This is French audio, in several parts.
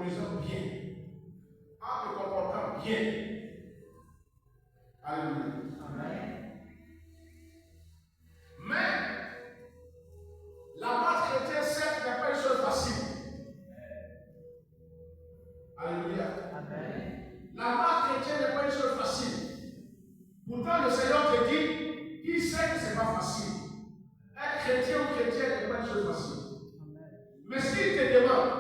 conduisant bien, en te comportant bien. Alléluia. Amen. Mais la marche chrétienne, certes, n'est pas une chose facile. Alléluia. Amen. La marche chrétienne n'est pas une chose facile. Pourtant, le Seigneur te dit, il sait que ce n'est pas facile. Être chrétien ou chrétienne n'est pas une chose facile. Amen. Mais s'il te demande,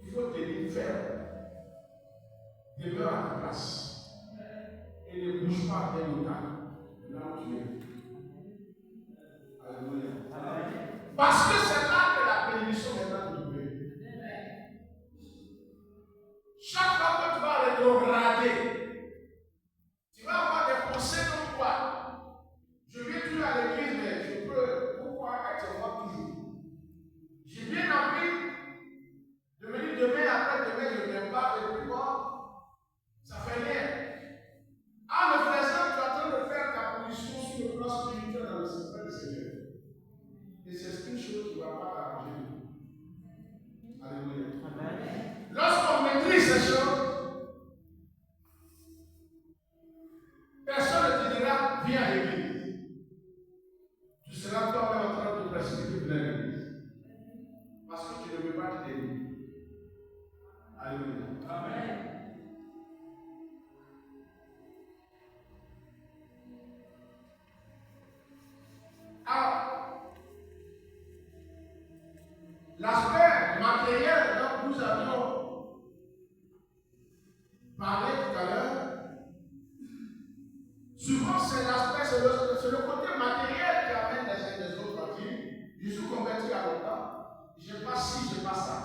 il faut te dire ferme. Demeure à ta place. Et ne bouge pas d'un local. Là où tu es. Alléluia. Amen. Parce que c'est là que la bénédiction viendra te trouver. Chaque fois que tu vas rétrograder, tu vas avoir des pensées comme quoi. Je viens toujours à l'église, mais je peux. Pourquoi actuellement toujours? J'ai bien envie de me dire demain, après-demain, je ne viens pas, et puis moi, ça fait rien. En le faisant, tu es en train de faire ta position sur le plan spirituel dans le secret du Seigneur. Et c'est une chose qui ne va pas t'arranger. Alléluia. Amen. Lorsqu'on maîtrise ces choses, personne ne te dira viens à l'église. Tu seras toi-même en train de précipiter de l'église. Parce que tu ne veux pas te délivrer. Alléluia. Amen. Alors, l'aspect matériel dont nous avions parlé tout à l'heure, souvent c'est l'aspect, c'est le côté matériel qui amène les uns des autres à dire, je suis converti à longtemps, je n'ai pas ci, je n'ai pas ça.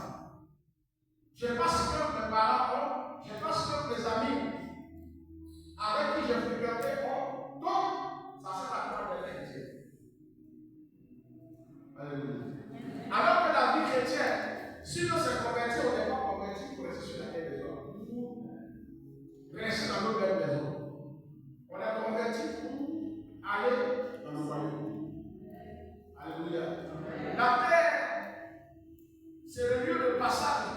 Je n'ai pas ce que mes parents ont, je n'ai pas ce que mes amis avec qui j'ai fréquenté ont. Donc, ça sert à quoi d'être chrétien? Alléluia. Alors que la vie chrétienne, si nous sommes convertis, on n'est pas convertis pour rester sur la terre des hommes. Rester dans nos belles maisons. On est convertis pour aller dans le royaume. Alléluia. La terre, c'est le lieu de passage